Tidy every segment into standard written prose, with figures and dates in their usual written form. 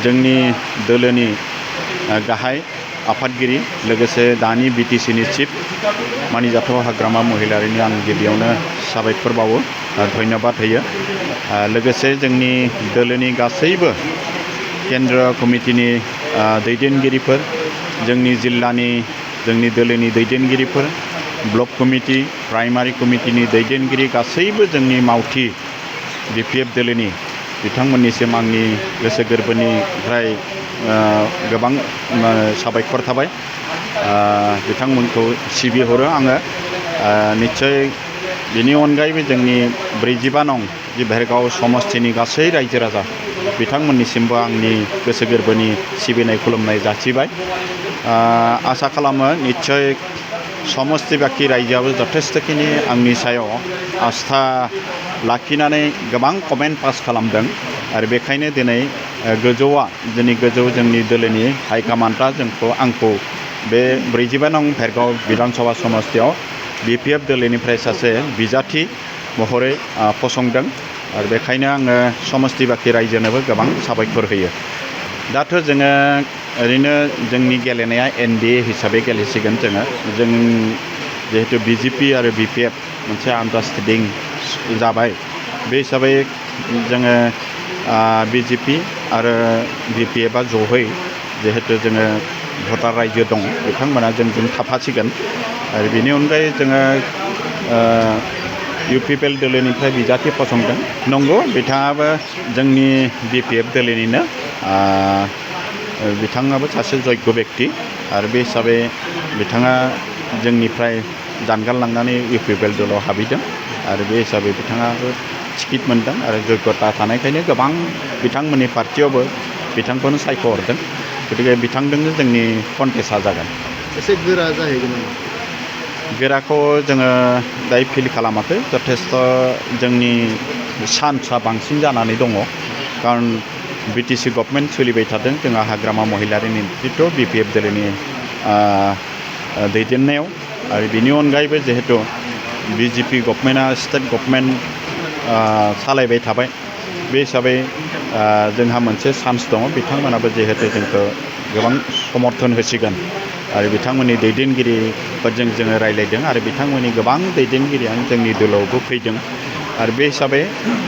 जोंनि दोलोनि गाहाय आफादगिरि लोगोसे दानि बिटिसिनि चिफ मानिजाथाव हाग्रामा महिलारिनि आं गिबियावनो साबायखर बावो धन्यबाद होयो। लोगोसे जोंनि दोलोनि गासैबो केन्द्र कमिटिनि दैदेनगिरिफोर, जोंनि जिल्लानि जोंनि दोलोनि दैदेनगिरिफोर, ब्लक कमिटि, प्राइमारि कमिटिनि दैदेनगिरि गासैबो जोंनि मावथि बिपिएफ दोलोनि बिथांमोननिसिम आंनि गोसो गोरबोनिफ्राय गोबां साबायखर थाबाय। बिथांमोनखौ सिबिहरो आङो। निस्सय बेनि अनगायैबो जोंनि 42 नं जि भेरगाव समस्थिनि गासै रायजो राजा बिथांमोननिसिमबो आंनि गोसो गोरबोनि सिबिनाय खुलुमनाय जासिबाय। आसा खालामो निस्सय समस्ति बाखि रायजोआबो जथेस्थखिनि आंनि सायाव आस्था लाखिनानै गोबां कमेन्ट पास खालामदों आरो बेखायनो दिनै गोजौ जोंनि दोलोनि हाइकामान्डआ आंखौ बे 42 नं भेरगाव बिधानसभा समस्तियाव बिपिएफ दोलोनिफ्राय सासे बिजाथि महरै फसंदों आरो बेखायनो आङो समस्ति बाखि रायजोनोबो गोबां साबायखर होयो। दाथ' जोङो ओरैनो जोंनि गेलेनाया एनडिए हिसाबै गेलेसिगोन जों जिहेतु बिजेपि आरो बिपिएफ मोनसे आन्डारस्टेन्डिं जाबाय। बे हिसाबै जोङो बिजेपि आरो बिपिएफआ जयै जिहेतु जोङो भटार रायजो दं बिथांमोना जोंजों थाफासिगोन। आरो बेनि अनगायै जोङो इउपिपिएल दोलोनिफ्राय बिजाथि फसंदों। नंगौ, बिथाङाबो जोंनि बिपिएफ दोलोनिनो। बिथाङाबो सासे जग्य बेक्ति आरो बे हिसाबै बिथाङा जोंनिफ्राय जानगारलांनानै इउपिपिएल दोलोआव हाबहैदों आरो बे हिसाबै बिथाङाबो टिकेट मोनदों आरो जग्यता थानायखायनो गोबां बिथांमोननि पार्टियावबो बिथांखौनो सायख'हरदों। गतिके बिथांजोंनो जोंनि कन्टेस्टआ जागोन। एसे गोरा जाहैगोन नामा? गोराखौ जोङो दायो फिल खालामाखै। जथेस्थ' जोंनि चान्सआ बांसिन जानानै दङ। खारन बिटिसि गभर्नमेन्ट सोलिबाय थादों जोंहा हाग्रामा महिलारिनि नेतृत्व बिपिएफ दोलोनि दैदेननायाव। आरो बेनि अनगायैबो जिहेतु बिजेपि गभर्नमेन्टआ स्टेट गभर्नमेन्ट सालायबाय थाबाय, बे हिसाबै जोंहा मोनसे चान्स दङ। बिथांमोनाबो जिहेतु जोंखौ गोबां समर्थन होसिगोन आरो बिथांमोननि दैदेनगिरिफोरजों जोङो रायज्लायदों आरो बिथांमोननि गोबां दैदेनगिरियानो जोंनि दोलोआवबो फैदों आरो बे हिसाबै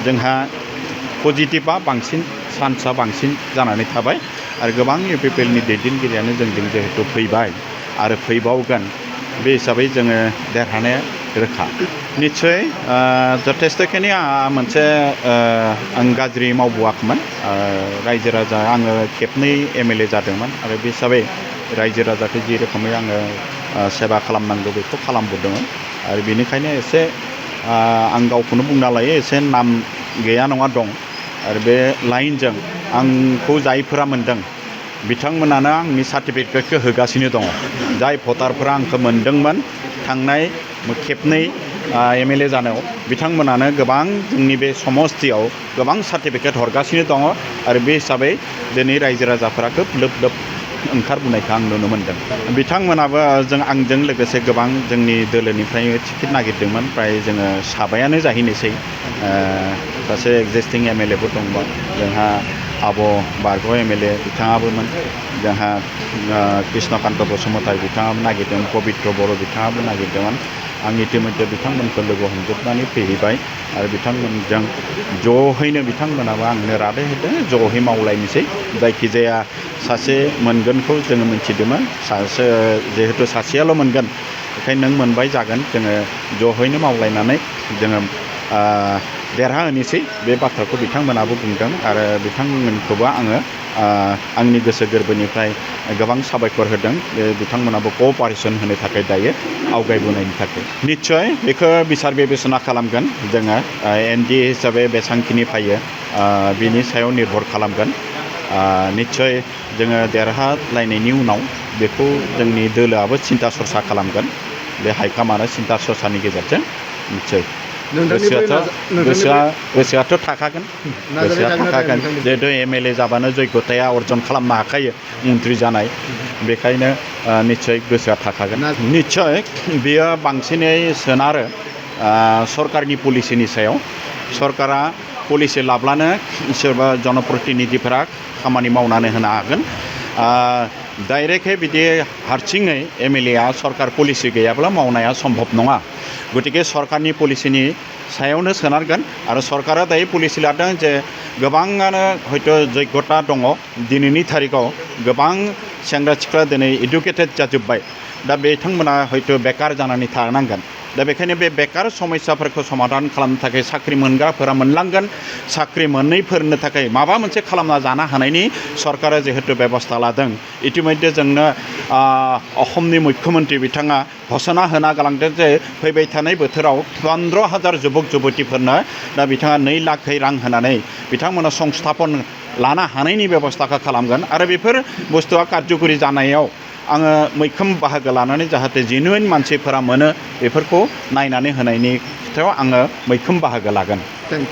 जोंहा पजिटिभा बांसिन, चान्सआ बांसिन जानानै थाबाय आरो गोबां इउपिपिएलनि दैदेनगिरियानो जोंजों जिहेतु फैबाय आरो फैबावगोन, बे हिसाबै जोङो देरहानाया रोखा। निस्सय जथेस्थखिनि मोनसे आं गाज्रि मावबोआखैमोन। रायजो राजा आङो खेबनै एमएलए जादोंमोन आरो बे हिसाबै रायजो राजाखौ जि रोखोमै आङो सेबा खालामनांगौ बेखौ खालामबोदोंमोन आरो बेनिखायनो एसे आं गावखौनो बुंना लायो एसे नाम गैया नङा दं। आरो बे लाइनजों आंखौ जायफोरा मोनदों बिथांमोनानो आंनि सार्टिफिकेटखौ होगासिनो दङ। जाय भटारफोरा आंखौ मोनदोंमोन थांनाय खेबनै एमएलए जानायाव, बिथांमोनानो गोबां जोंनि बे समस्तियाव गोबां सार्टिफिकेट हरगासिनो दङ आरो बे हिसाबै दिनै रायजो राजाफोरा खोब लोब लोब ओंखारबोनायखौ आं नुनो मोनदों। बिथांमोनाबो आंजों लोगोसे गोबां जोंनि दोलोनिफ्राय टिकेट नागिरदोंमोन। फ्राय जोङो साबायानो जाहैनोसै। सासे एक्जिस्टिं एमएलएबो दंमोन जोंहा, आब' बारग' एमएलए बिथाङाबोमोन। जोंहा कृष्णकान्त बसुमतारी बिथाङाबो नागिरदोंमोन, पबित्र बर' बिथाङाबो नागिरदोंमोन। आं इतिमध्य बिथांमोनखौ लोगो हमजोबनानै फैहैबाय आरो बिथांमोनजों ज'हैनो बिथांमोनाबो आंनो रादाय होदों ज'है मावलायनोसै। जायखिजाया सासे मोनगोनखौ जोङो मिथिदोंमोन, जिहेतु सासेयाल' मोनगोन बेखायनो नों मोनबाय जागोन, जोङो ज'हैनो मावलायनानै जोङो देरहाहोनोसै, बे बाथ्राखौ बिथांमोनाबो बुंदों आरो बिथांमोनखौबो आङो आंनि गोसो गोरबोनिफ्राय गोबां साबायखर होदों। बिथांमोनाबो क'अपारेसन होनो थाखाय दायो आवगायबोनायनि थाखाय। निस्सय बेखौ बिसार बिबेसना खालामगोन जोङो। एनडिए हिसाबै बेसांखिनि फैयो बिनि सायाव निर्भर खालामगोन। निस्सय जोङो देरहालायनायनि उनाव बेखौ जोंनि दोलोआबो सिन्था सरसा खालामगोन। बे हाइकामान्डआ सिन्था सरसानि गेजेरजों निस्सय गोसोआथ' थाखागोन, जिहेतु एमएलए जाबानो जग्यताया अर्जन खालामनो हाखायो मन्त्रि जानाय, बेखायनो निस्सय गोसोआ थाखागोन। निस्सय बेयो बांसिनै सोनारो सरकारनि पलिसिनि सायाव। सरकारा पलिसि लाब्लानो सोरबा जनप्रतिनिधिफोरा खामानि मावनानै होनो हागोन डाइरेक्टहै बिदि हारसिङै MLA आ सरकार पलिसि गैयाब्ला मावनाया सम्भब नङा गतिके सरकारनि पलिसिनि सायावनो सोनारगोन आरो सरकारा दायो पलिसि लादों जे गोबाङानो हयथ' जग्यता दङ दिनैनि थारिखआव गोबां सेंग्रा सिख्ला दिनै इडुकेटेड जाजोब्बाय दा बिथांमोना हयथ' बेकार जानानै थानांगोन दा बेखायनो बे बेकार समस्याफोरखौ समाधान खालामनो थाखाय साख्रि मोनग्राफोरा मोनलांगोन साख्रि मोनैफोरनो थाखाय माबा मोनसे खालामना जानो हानायनि सरकारा जिहेतु बेबस्था लादों इतिमध्य जोंनो असमनि मुख्यमन्त्रि बिथाङा घोषणा होना गालांदों जे फैबाय थानाय बोथोराव 15,000 जुबक जुबतीफोरनो दा बिथाङा 2 लाखै रां होनानै बिथांमोना संस्थापन लानो हानायनि बेबस्थाखौ खालामगोन आरो बेफोर बुस्थुआ कार्यकरि जानायाव आङो मैखोम बाहागो लानानै जाहाथे जेनुइन मानसिफोरा मोनो बेफोरखौ नायनानै होनायनि खोथायाव आङो मैखोम बाहागो लागोन। Thank you.